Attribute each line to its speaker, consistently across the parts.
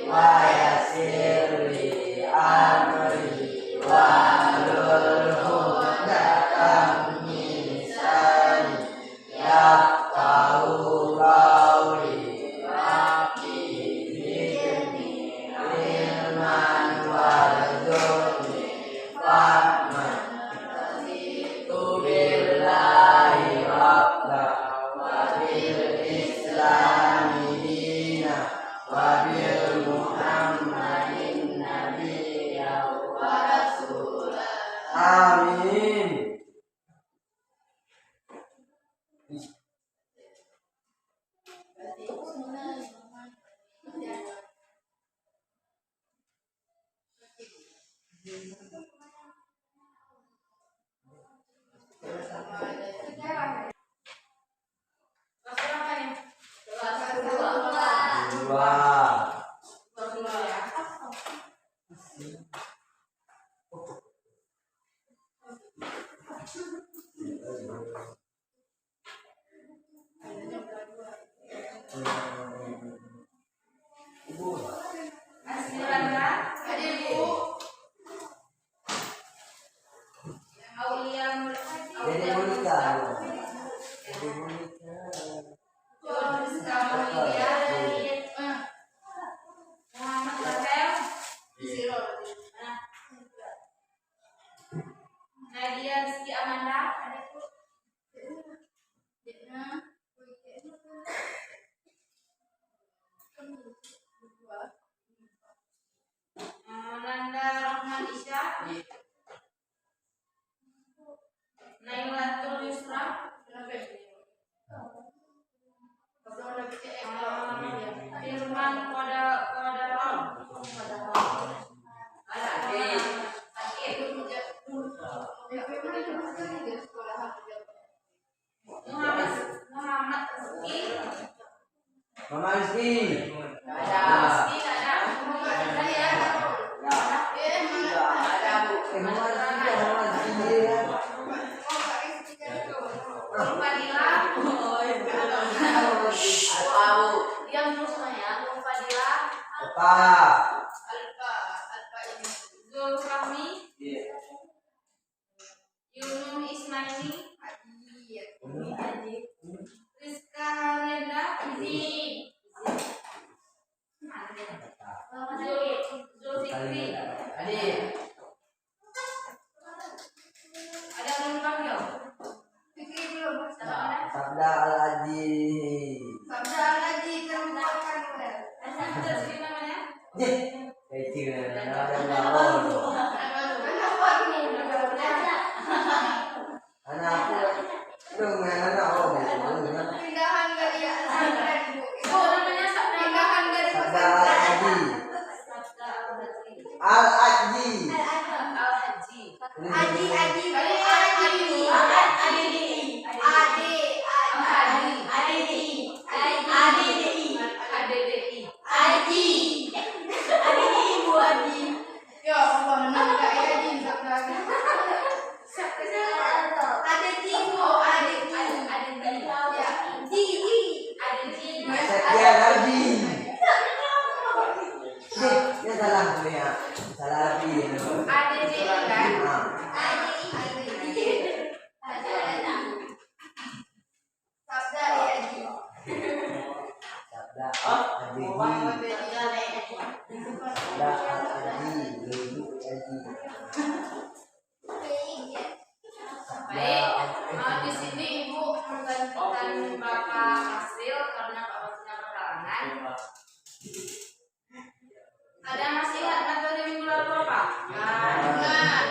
Speaker 1: wa yassir li amri wahlul 'uqdatam min lisani yafqahu qawli rabbi zidni ilman warzuqni fahman raditu billahi rabba wa bil islami dina wa bil muhammadin nabiyya wa rasulah. Amin.
Speaker 2: Nadia Rizky Amanda. Nanda Rahman Isya. Nailatul Yusra. Firman Kodaron. Muhammad Rizki.
Speaker 1: Mama Rizki.
Speaker 2: Ada Rizki ada. Yang terusnya Fadila. Alfa ini. Zulfahmi. Yunus Ismaili. Rizka Renda Izi. Zulfikri. Ada yang panggil? Fikri belum.
Speaker 1: Sabda Al-Haji.
Speaker 2: Sabda Al-Haji terbuatkan oleh. Ada sih namanya?
Speaker 1: Kecil ada
Speaker 2: pindahan dari pesantren Bu. Itu namanya pindahan dari
Speaker 1: pesantren. Al-Haji. Salah
Speaker 2: di sini Ibu menggantikan Bapak Hasil karena Bapak punya perhalangan. Ada nasihat materi minggu lalu Bapak?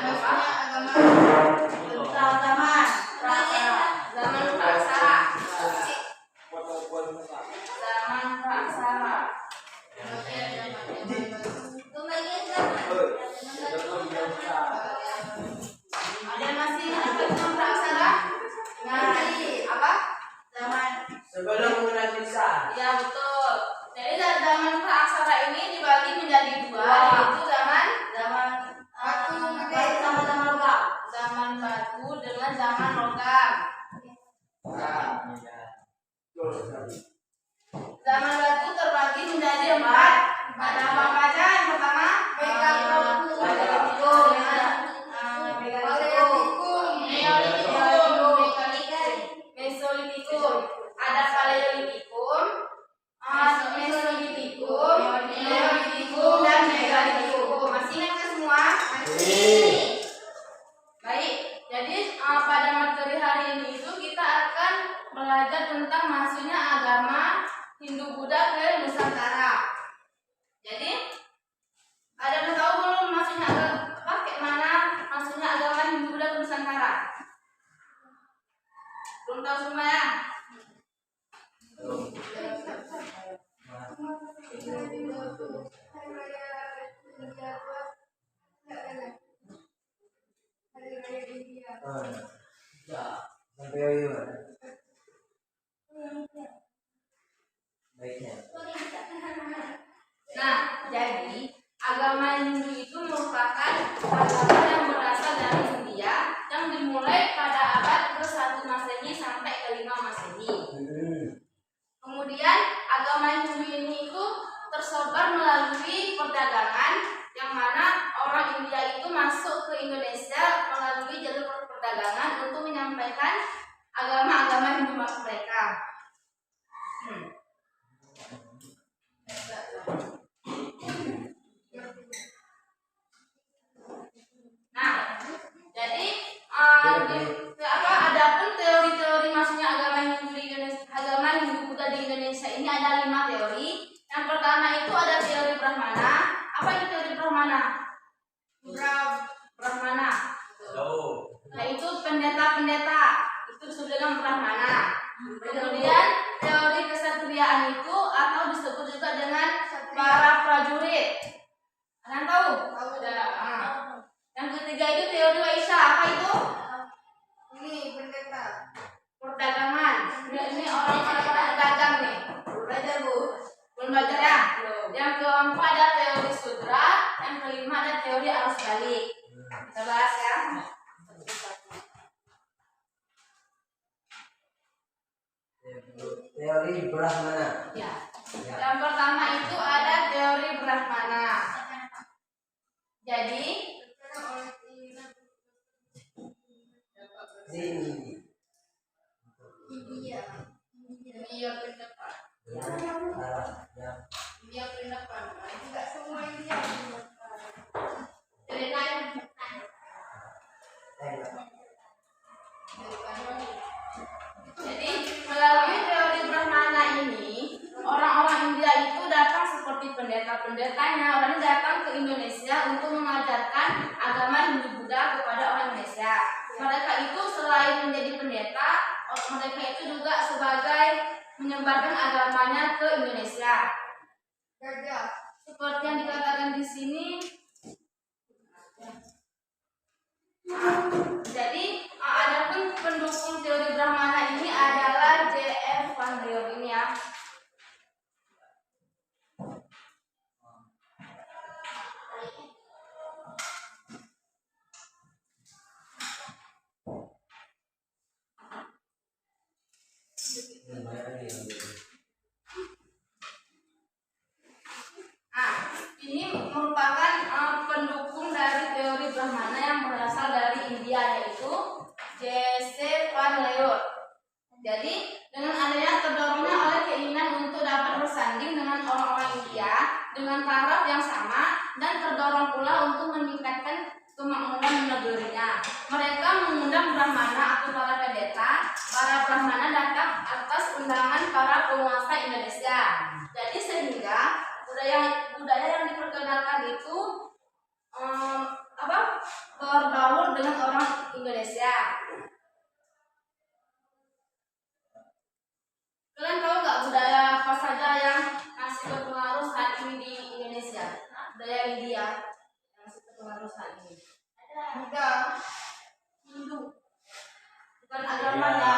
Speaker 2: Bapak tentang zaman praksara. Zaman praksara. Ada masih tentang praksara? Apa? Zaman
Speaker 1: sebelum mulai bisa.
Speaker 2: Ya betul. Jadi zaman praksara ini dibagi menjadi dua, yaitu zaman waktu sama-sama logam. Zaman
Speaker 1: Ya. Sampai yuk. Baiknya.
Speaker 2: Nah, jadi agama Hindu itu merupakan agama yang berasal dari India yang dimulai pada abad ke-1 Masehi sampai ke-5 Masehi. Kemudian agama Hindu ini itu tersebar melalui perdagangan yang mana orang India itu masuk ke Indonesia melalui jalur perdagangan untuk menyampaikan agama-agama Hindu mereka. Nah, jadi adapun teori-teori maksudnya agama Hindu di Indonesia, agama Hindu Buddha di Indonesia ini ada 5 teori. Yang pertama itu ada teori Brahmana. Apa itu teori Brahmana? Brahmana. Yaitu pendeta-pendeta. Itu disebut dengan Brahmana. Kemudian teori kesatriaan itu atau disebut juga dengan para prajurit. Ada yang tahu? Yang ketiga itu teori Waisya. Apa itu?
Speaker 3: Ini pendeta.
Speaker 2: Perdagangan. Ini orang-orang pedagang nih. Belajar Bu. Belum belajar ya? Yang keempat ada teori Sudra. Yang kelima ada teori arus balik. Kita bahas ya.
Speaker 1: Teori Brahmana.
Speaker 2: Ya. Yang pertama itu ada teori Brahmana. Jadi India pendapat. India pendapat.
Speaker 3: Tidak semua India.
Speaker 2: Jadi melalui teori Brahmana ini orang-orang India itu datang seperti pendeta-pendetanya. Orang ini datang ke Indonesia untuk mengajarkan agama Hindu Buddha kepada orang Indonesia. Mereka itu selain menjadi pendeta, mereka itu juga sebagai menyebarkan agamanya ke Indonesia. Seperti yang dikatakan di sini. Jadi adapun pendukung teori Brahmana ini adalah J.F. Van Leeuwen ini ya. Ini merupakan pendukung dari teori Brahmana yang berasal dari India, yaitu J.C. Van Leeuwen. Jadi dengan adanya terdorongnya oleh keinginan untuk dapat bersanding dengan orang-orang India dengan taraf yang sama dan terdorong pula untuk meningkatkan kemakmuran negerinya. Mereka mengundang Brahmana atau para pendeta. Para Brahmana datang atas undangan para penguasa Indonesia. Jadi sehingga budaya yang diperkenalkan itu berbaur dengan orang Indonesia. Kalian tahu nggak budaya apa saja yang masih berpengaruh saat ini di Indonesia? Budaya India yang masih berpengaruh saat ini.
Speaker 3: Buddha.
Speaker 2: Hindu. Bukan agamanya,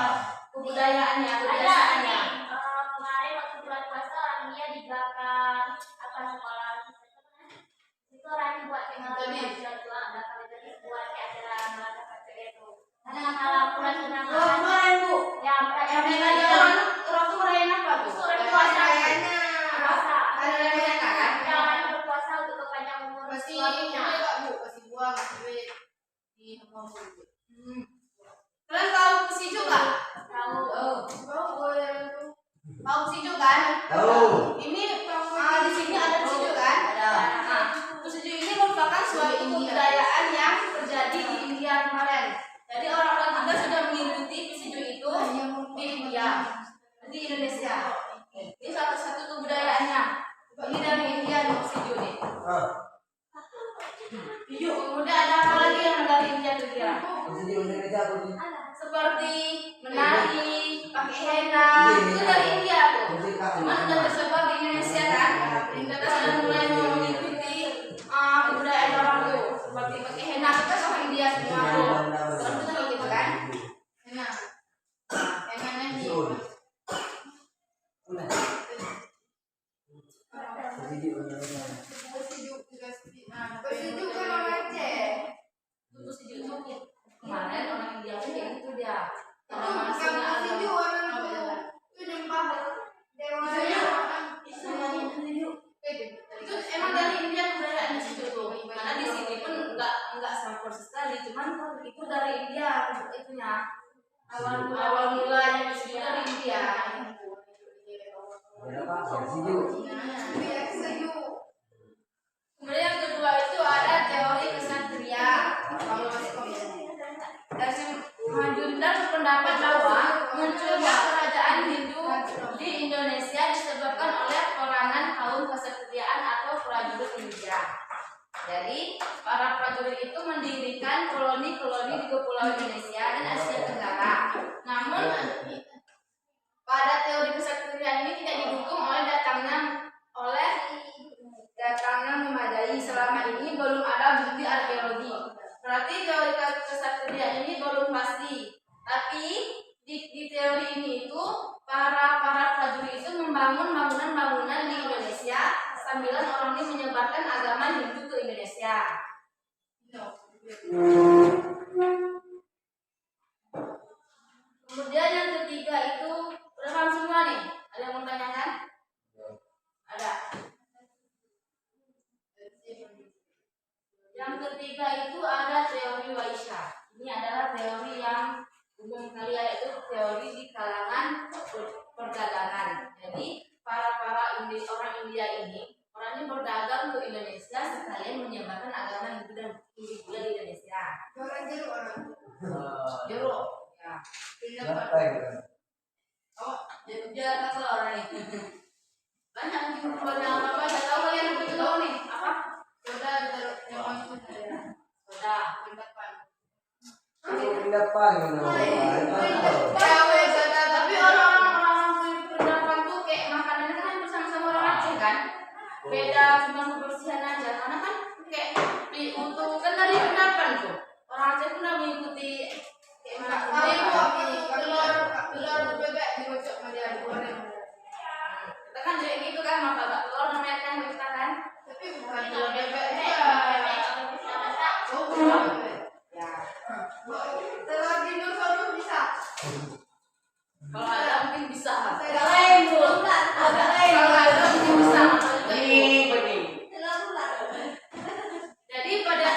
Speaker 2: kebudayaannya, kebiasaannya.
Speaker 4: Kemarin waktu bulan puasa orang India di belakang sekolah itu orang buat buat kayak acara merayakan itu. Karena malam bulan
Speaker 2: Kemarin Bu,
Speaker 4: ya
Speaker 2: orang tuh merayakan apa tuh?
Speaker 4: puasa.
Speaker 2: Ada kan?
Speaker 4: Ya orang berpuasa untuk kepanjang umur
Speaker 3: Pasti
Speaker 4: suaminya.
Speaker 3: Bu, pasti buang duit di hamba Bu.
Speaker 2: Kalian tahu Pusijo nggak?
Speaker 4: Tahu.
Speaker 2: Tahu Pusijo kan?
Speaker 1: Tahu.
Speaker 2: Ini di sini ada Pusijo kan?
Speaker 1: Ada.
Speaker 2: Nah, Pusijo ini merupakan suatu kebudayaan yang terjadi di India kemarin. Jadi orang-orang kita sudah mengikuti Pusijo itu di India, di Indonesia. Ini satu kebudayaannya. Ini dari India nih Pusijo nih. Kemudian ada apa lagi yang dari India kira-kira? Seperti menari, pakai henna, itu dari India tuh. Cuma sudah tersebar di Indonesia kan. Kita sudah mulai mengikuti kebudayaan orang tuh. Seperti pakai henna, kita sama India semua tuh. Sekarang kita proses sekali, cuman itu dari India itunya. Awal mulanya itu dari India.
Speaker 1: Berapa? Setuju.
Speaker 2: Kemudian yang kedua itu ada teori kesatria. Dari Majumdar berpendapat bahwa munculnya kerajaan Hindu di Indonesia disebabkan oleh peranan kaum kesatriaan atau prajurit India. Jadi para prajurit itu mendirikan koloni-koloni di Kepulauan Indonesia dan Asia Tenggara. Namun pada teori kesatriaan ini tidak didukung oleh datangnya memadai. Selama ini belum ada bukti arkeologi. Berarti teori kesatriaan ini belum pasti. Tapi di teori ini itu para prajurit itu membangun bangunan-bangunan di Indonesia sambilan orang ini menyebarkan agama Hindu ke Indonesia. Kemudian yang ketiga itu udah paham semua nih? Ada yang mau tanyakan? Ada. Yang ketiga itu ada teori Waisya. Ini adalah teori yang umum kali, yaitu teori di kalangan perdagangan. Jadi orang India ini berdagang ke Indonesia sekalian menyebarkan agama Hindu dan Buddha di Indonesia. Jeruk. Ya.
Speaker 1: Siapa itu?
Speaker 2: Oh, dia kata orang ini. Banyak apa? Saya tahu kalian begitu tahu nih apa? Soda ditaruh yang masuk saya. Soda pendapat.
Speaker 1: Pendapat
Speaker 2: Tapi orang-orang pendapat tuh kayak makanannya kan bersama-sama orang Aceh kan? Beda cuma kebersihan aja, karena kan kayak untuk kan dari pendapat tuh orang Aceh pun udah mengikuti kayak telur bebek dikocok sama dia digoreng. Kita kan kayak gitu kan, maka telur namanya kan kita kan, tapi bukan telur bebek ya. Telur dinosaurus bisa. Kalau ada mungkin bisa. Kalau ada mungkin bisa. Jadi pada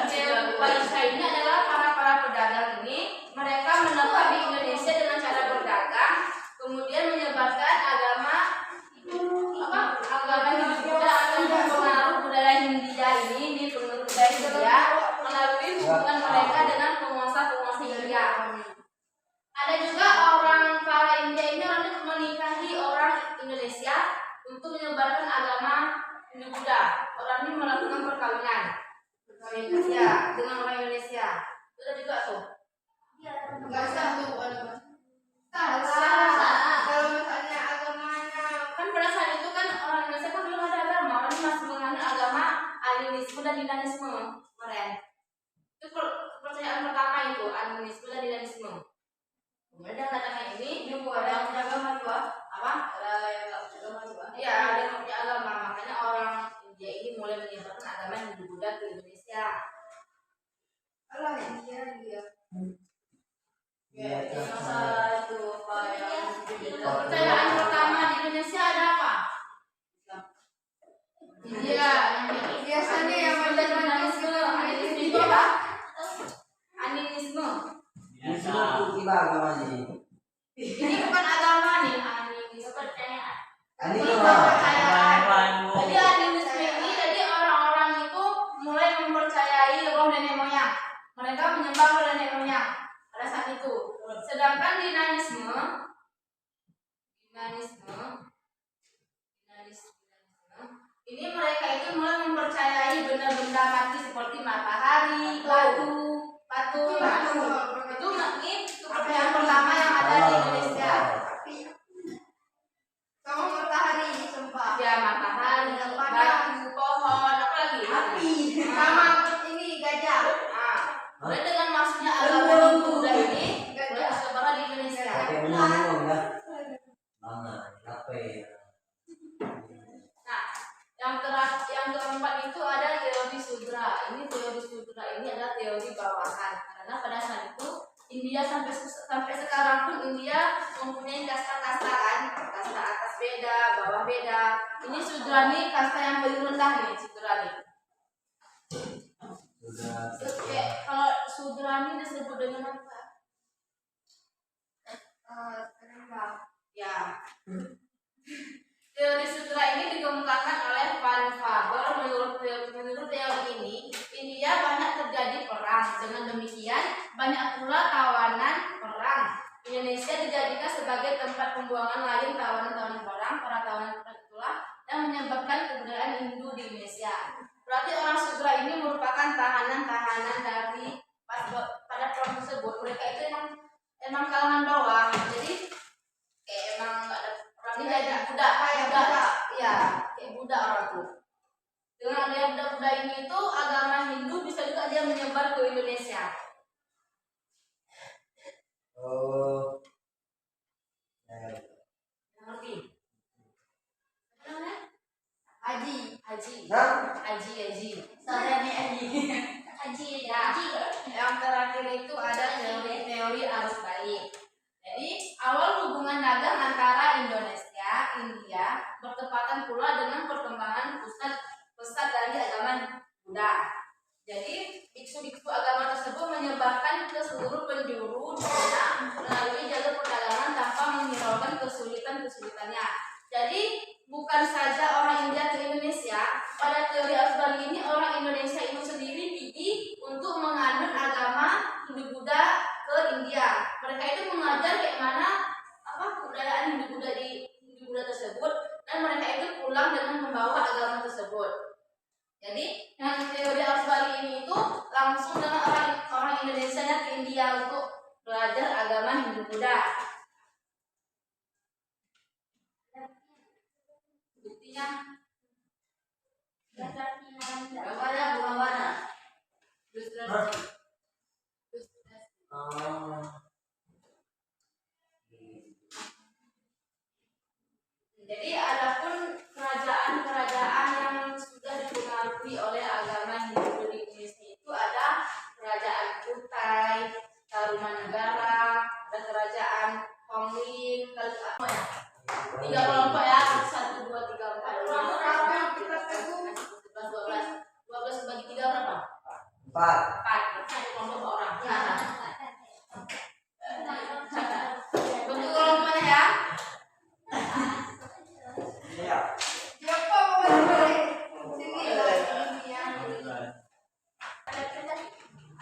Speaker 2: teori Waisya ini adalah para pedagang ini, mereka menetap di Indonesia dengan cara berdagang, kemudian menyebarkan agama Hindu atau pengaruh budaya Hindia ini di pengaruh budaya Hindia melalui hubungan mereka dengan penguasa India. Ada juga para India ini orang menikahi orang Indonesia untuk menyebarkan agama Hindu Buddha. Orang ini melakukan perkawinan ya dengan orang Indonesia. Itu juga tuh. Nggak usah tuh. Kalau misalnya agamanya kan pada saat itu kan orang Indonesia kan belum ada agama, orang masih menganut agama animisme dan dinanisme kemarin. Itu kepercayaan pertama itu animisme dan dinanisme. Kemudian yang datangnya ini ada yang punya agama juga apa? Ada yang nggak punya agama juga. Iya, ada yang punya agama, makanya orang India ini mulai menyebarkan agama yang Hindu Buddha ke Indonesia. Allah India. Ya, masa itu kepercayaan pertama di Indonesia ada apa? India. Biasanya yang animisme itu apa? Animisme.
Speaker 1: Tiba agama ini.
Speaker 2: Ini bukan agama nih, animisme percayaan.
Speaker 1: Kepercayaan.
Speaker 2: Jadi animisme ini, jadi orang-orang itu mulai mempercayai roh nenek moyang. Mereka menyembah roh nenek moyang pada saat itu. Sedangkan dinanisme ini mereka itu mulai mempercayai benda-benda mati seperti matahari, batu. Itu kepercayaan pertama yang ada di Indonesia. Sama matahari disembah. Ya, matahari, batu, pohon, apa lagi? Api. Sama ini gajah. Mulai dengan masuknya agama Hindu dan ini mulai tersebar di Indonesia. Nah, yang keempat itu ada teori sudra. Ini teori sudra ini adalah teori bawahan. Karena pada saat itu India sampai sekarang pun India mempunyai kasta-kasta kan, kasta atas beda, bawah beda. Ini sudra nih kasta yang paling rendah nih, sudra nih. sutra ini disebut dengan apa? Ya. Teori sutra ini dikemukakan oleh Van Faber. Menurut teori ini, India banyak terjadi perang. Dengan demikian, banyak pula tawanan perang. Indonesia dijadikan sebagai tempat pembuangan lain tawanan-tawanan perang. Para tawanan perang itulah yang menyebabkan kebudayaan Hindu di Indonesia. Berarti orang Sudra ini merupakan tahanan-tahanan dari pada perang tersebut. Mereka itu emang kalangan bawah. Jadi emang nggak ada orang ini jadi budak, ya kayak budak orang tuh. Dengan adanya budak-budak ini itu agama Hindu bisa juga dia menyebar ke Indonesia.
Speaker 1: Oh.
Speaker 2: Ngerti? Apa namanya? Haji. Saudara Haji. Yang terakhir itu ada teori arus balik. Jadi awal hubungan dagang antara Indonesia, India bertepatan pula dengan perkembangan pesat dari agama Buddha. Jadi biksu-biksu agama tersebut menyebarkan ke seluruh penjuru dunia melalui jalur perdagangan tanpa menghiraukan kesulitannya. Jadi bukan saja orang India ke Indonesia, pada teori arus balik ini orang Indonesia itu sendiri pergi untuk menganut agama Hindu Buddha ke India. Mereka itu mengajar kayak mana kebudayaan Hindu Buddha tersebut, dan mereka itu pulang dengan membawa agama tersebut. Jadi dengan teori arus balik ini itu langsung dengan orang Indonesia ke India untuk belajar agama Hindu Buddha. Buktinya gambarnya bukan mana? Jadi adapun kerajaan-kerajaan yang sudah dipengaruhi oleh agama Hindu di Indonesia itu ada kerajaan Kutai, Tarumanegara, ada kerajaan Honglim, tiga kelompok ya, 1, 2, 3, 4, 5, 12 bagi 3 berapa? 4. Satu kelompok orang. Bentuk kelompoknya ya.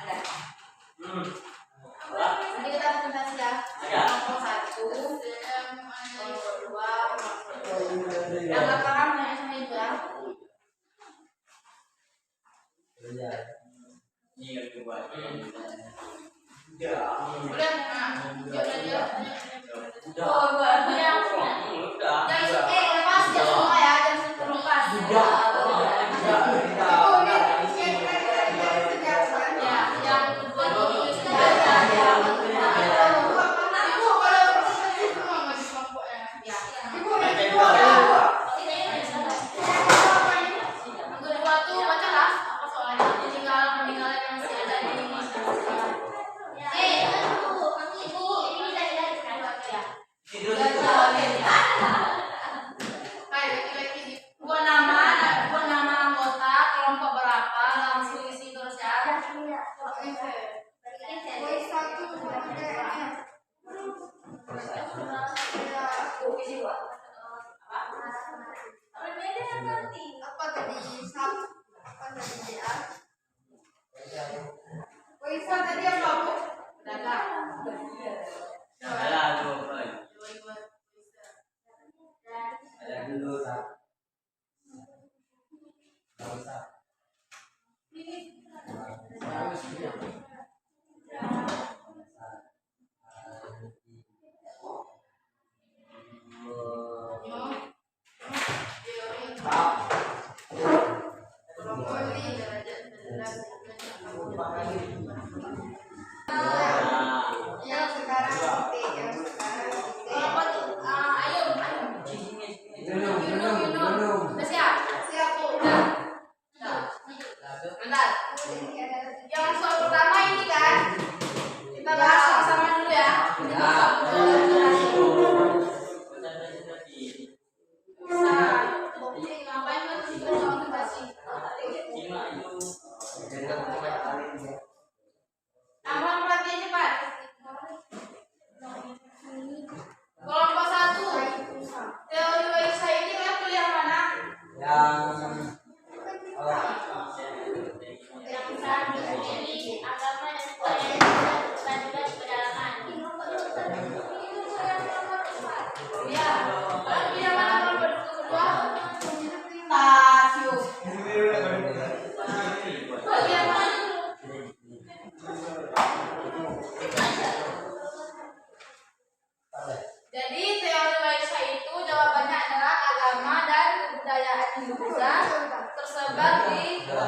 Speaker 2: Ada. Nanti kita presentasi ya. Kelompok 1, kelompok 2, kelompok 3. Yang nggak paham tanya sama ibu ya. Boleh? Lepas jam semua ya, jam 10 lepas. Yang kedua tuh bacalah apa soalnya peninggalan yang masih ada di Indonesia. Buat nama anggota kelompok berapa langsung isi terus ya.
Speaker 3: Apa tadi tadi apa Bu? Nama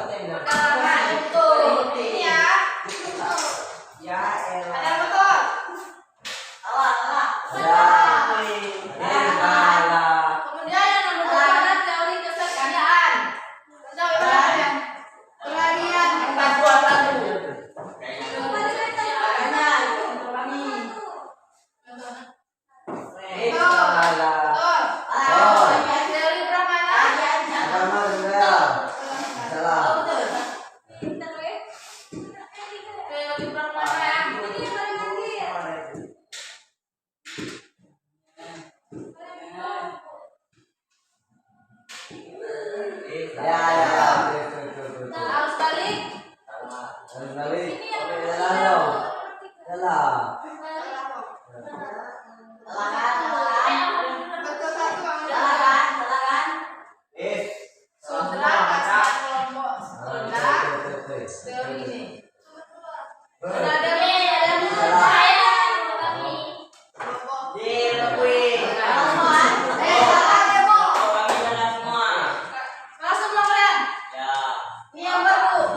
Speaker 2: Kalangan tuh. Ini ya.
Speaker 1: Ya
Speaker 2: Ada
Speaker 1: elah.
Speaker 2: yang betul?
Speaker 1: Ya. Elah.
Speaker 2: Kemudian yang nomor 2 adalah teori keserkayaan. Tahu ya? Pelagian
Speaker 1: Elah.
Speaker 2: teori Brahmana.
Speaker 1: Agama juga. Salah.
Speaker 2: Teori Brahmana.
Speaker 1: Ya ya. Betul.
Speaker 2: Harus balik.
Speaker 1: Harus balik. Salah dong. Salah.
Speaker 2: Sudra kasih kelompok. Sudra.
Speaker 1: Betul.
Speaker 2: Teori ini.
Speaker 1: Betul.
Speaker 2: Ada teori langsung dong kalian. Ini yang baru.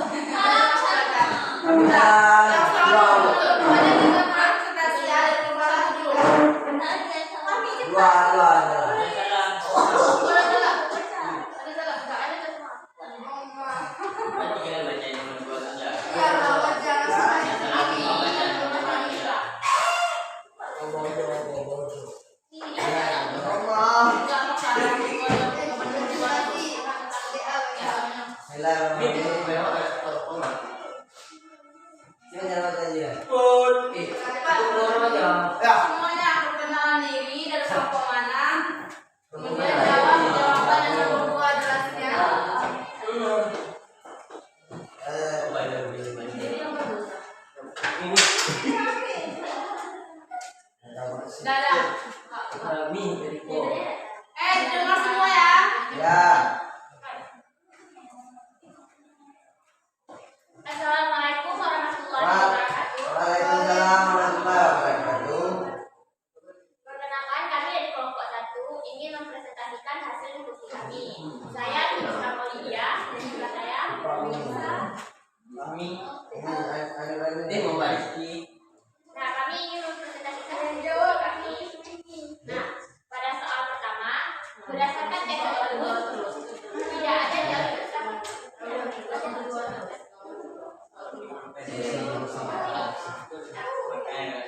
Speaker 2: Yang selalu betul. Ada tiga presentasi ya dari kelompok dulu.
Speaker 1: Dua.
Speaker 2: Boleh salah. Ada salah. Enggak ada semua. Iya, mau baca semuanya perkenalan diri dari kelompok mana. Kemudian jawab jawaban yang nomor 2 jelasnya. Jadi yang bagus. Dadah. Dengar semua ya.
Speaker 1: Ya.
Speaker 4: Assalamualaikum warahmatullahi wabarakatuh.
Speaker 1: Waalaikumsalam warahmatullahi wabarakatuh.
Speaker 4: Perkenalkan, kami dari kelompok 1 ingin mempresentasikan hasil diskusi kami. Saya Nisa Maulidia dan sebelah saya Nah, kami ingin mempresentasikan hasil kami. Nah, pada soal pertama, berdasarkan tes tersebut tidak ada teori bersama.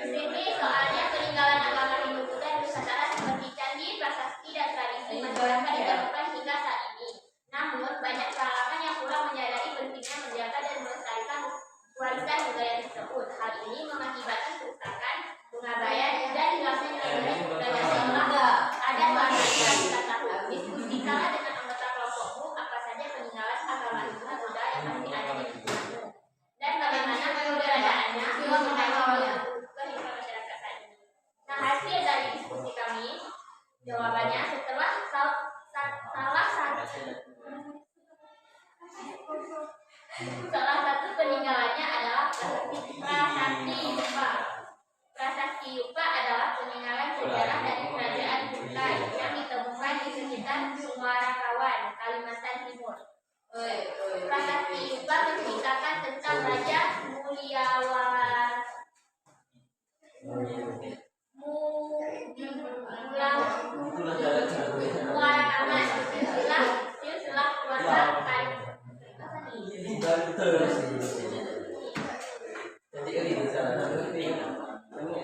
Speaker 4: Ini soalnya peninggalan agama Hindu Buddha Nusantara seperti candi, prasasti, dan tradisi masyarakat ditemukan hingga saat ini. Namun, banyak kalangan yang kurang menyadari pentingnya menjaga dan melestarikan warisan budaya tersebut. Hal ini mengakibatkan kerusakan, pengabaian, dan hilangnya nilai-nilai budaya seolah ada bahasa yang kita tahu. Diskusikanlah dengan anggota kelompokmu apa saja peninggalan agama Hindu Buddha yang masih ada di lingkunganmu dan bagaimana keberadaannya ke masyarakat saat ini. Nah, hasil dari diskusi kami, jawabannya setelah salah satu peninggalannya adalah prasasti Yupa. Prasasti Yupa adalah peninggalan sejarah dari kerajaan Kutai yang ditemukan di sekitar Sumarakawan, Kalimantan Timur. Prasasti Yupa menceritakan tentang Raja Muarakaman, silsilah keluarga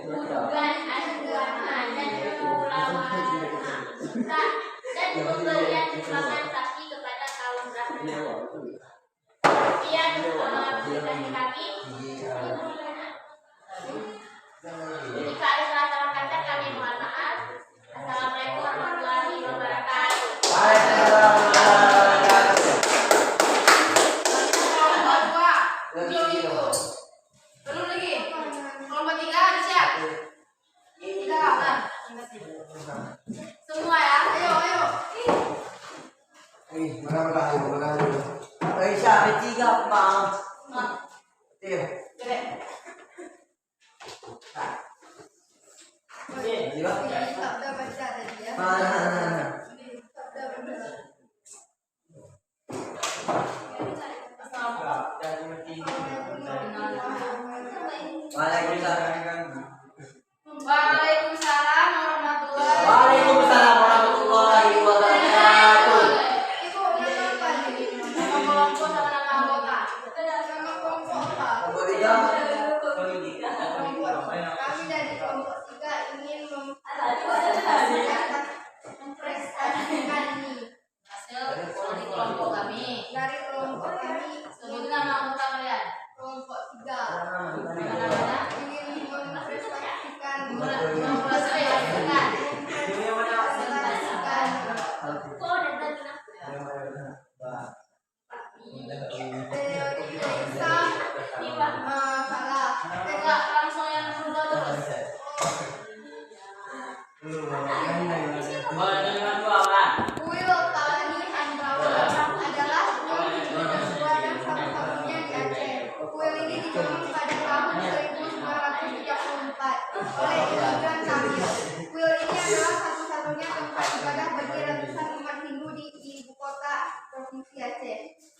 Speaker 4: Bukan Anugerah dan dan pemberian sumbangan sapi kepada kaum Brahmana. Sekian presentasi kami. Jika ada salah-salah kata kami mohon maaf. Assalamualaikum warahmatullahi wabarakatuh.
Speaker 2: Belum lagi. Kelompok 3 ada siap? Nah. Semua ya. Ayo.
Speaker 1: Mana siapa tiga bang?
Speaker 2: Gede.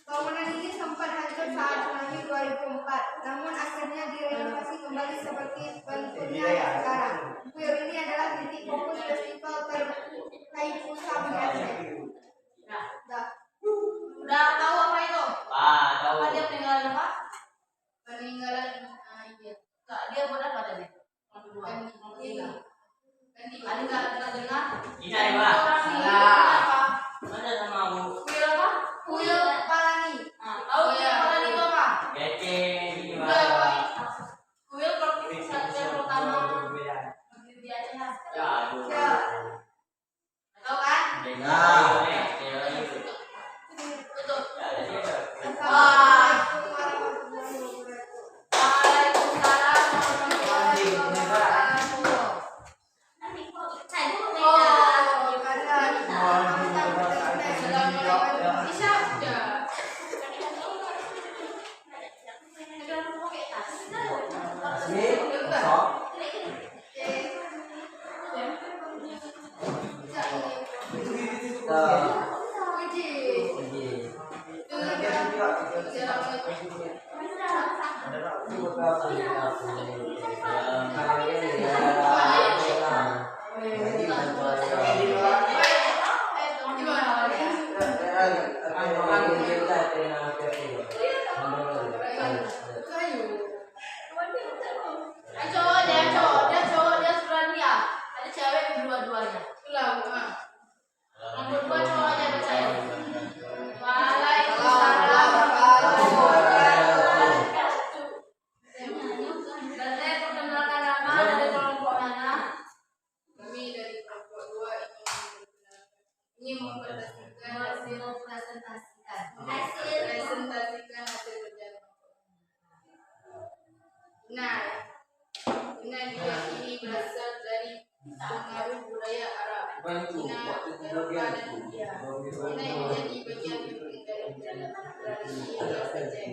Speaker 5: Bangunan ini sempat hancur saat tsunami 2004, namun akhirnya direnovasi kembali seperti bentuknya sekarang. Kuil ini adalah titik fokus festival terkait Pusam di Aceh. Dah.
Speaker 2: Udah tahu apa itu?
Speaker 1: Tahu.
Speaker 2: Apa dia peninggalan apa?
Speaker 3: Peninggalan iya.
Speaker 2: Enggak, dia buat apa tadi? Yang kedua. Ada enggak dengar?
Speaker 1: Ini apa?
Speaker 2: Orang ini
Speaker 1: Salah.
Speaker 2: apa?
Speaker 1: Mana sama aku?
Speaker 2: Kuil apa?
Speaker 5: Kuil Palani.
Speaker 2: Nah, tahu kuil apa itu apa?
Speaker 1: Kece ini
Speaker 2: Udah apa? Kuil pertama berdiri di Aceh.
Speaker 1: Ya, aduh.
Speaker 5: Ya.
Speaker 2: Tahu kan? Tutup.
Speaker 5: Assalamualaikum warahmatullahi wabarakatuh.
Speaker 2: Waalaikumsalam warahmatullahi wabarakatuh. Bisa udah. Dia cowok, dia sudah dia. Ada cewek kedua-duanya. Yang kedua cowok aja percaya. Waalaikumsalam warahmatullahi wabarakatuh. Dan saya perkenalkan nama dari kelompok mana?
Speaker 3: Kami dari kelompok 2 ingin mempresentasikan hasil kerja kelompok. Nah, ini berasal dari pengaruh budaya Arab, Cina, Eropa, dan India. Ini menjadi bagian penting dari tradisi hias Aceh.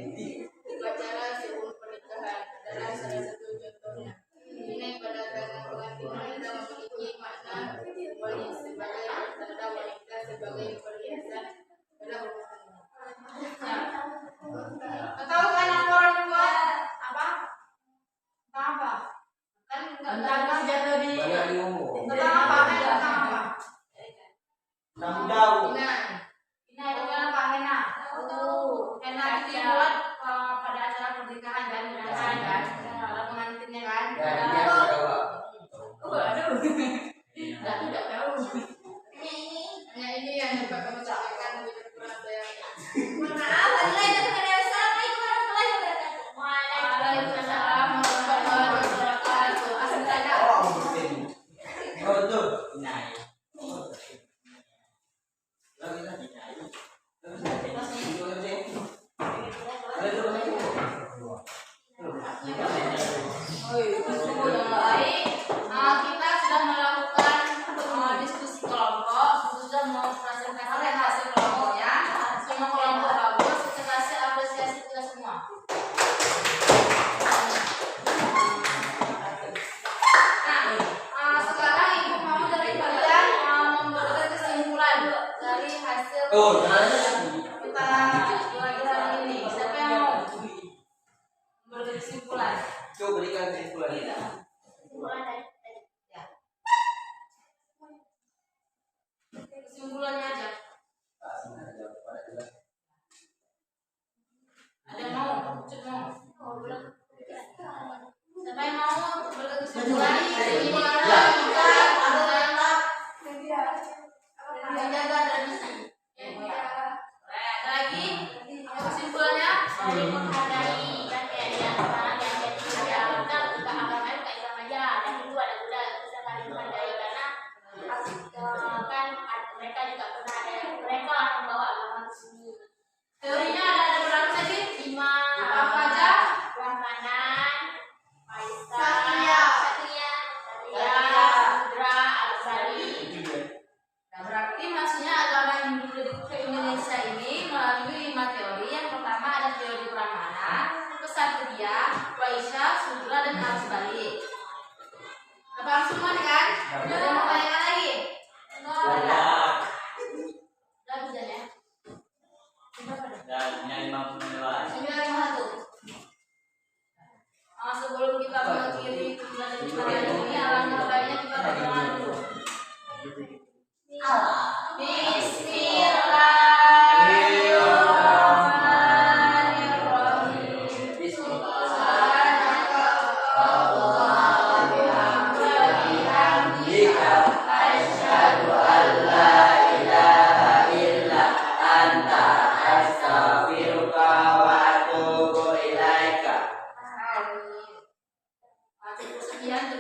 Speaker 3: Upacara sebelum pernikahan adalah salah satu contohnya. Ini pada tangan pengantin wanita memiliki makna simbolis sebagai tanda wanita sebagai perhiasan dalam rumah tangga.
Speaker 2: Tahu kan aku orang juga apa? Apa? Kan enggak senjata di. Tentang apa? Tentang apa?
Speaker 3: Nah,
Speaker 2: Ini ada apa? Henna. Henna itu dibuat pada acara pernikahan dan pernikahan kan. Ada pengantinnya kan. Aduh. Tidak tahu.
Speaker 3: hanya ini yang dapat kami sampaikan lebih kurang saya.
Speaker 2: Waalaikumsalam warahmatullahi wabarakatuh. Asal tanya. Baik, kita sudah melakukan diskusi kelompok, sudah mempresentasikan hasil kelompoknya. Semua kelompok bagus, kita kasih apresiasi kita semua. Nah, sekarang ibu mau dari kalian memberikan kesimpulan dari hasil kita pelajaran ini. Siapa yang mau memberikan kesimpulan?
Speaker 1: Coba berikan kesimpulan.
Speaker 2: Kesimpulannya aja. Ada yang mau? Cuk mau? Siapa yang mau berkesimpulan? Kesimpulannya kita adalah menjaga tradisi. Ada lagi? Kesimpulannya?
Speaker 4: Saling menghargai kan kayak di antara yang ketiga kita bukan agama itu kayak Islam aja, dan Hindu ada Buddha bisa saling menghargai karena kan mereka juga pernah ada mereka lah yang bawa agama ke sini.
Speaker 2: Teorinya ada berapa tadi?
Speaker 4: 5
Speaker 2: Apa aja?
Speaker 4: Brahmanan, Maisa,
Speaker 5: Satria.
Speaker 4: Satria, Sudra, Alusari.
Speaker 2: Nah, berarti maksudnya agama Hindu ke Indonesia ini melalui 5 teori. Yang pertama ada teori Brahmana, Ksatria, Vaishya, Sudra, dan Arusbali. Paham semua nih kan? Ada yang mau tanyakan lagi? Udah bisa ya? Udah.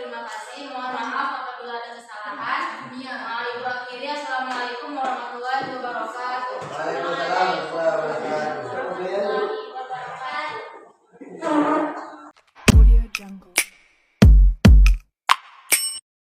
Speaker 2: terima kasih. Mohon maaf apabila ada kesalahan. Ibu akhiri, assalamualaikum warahmatullahi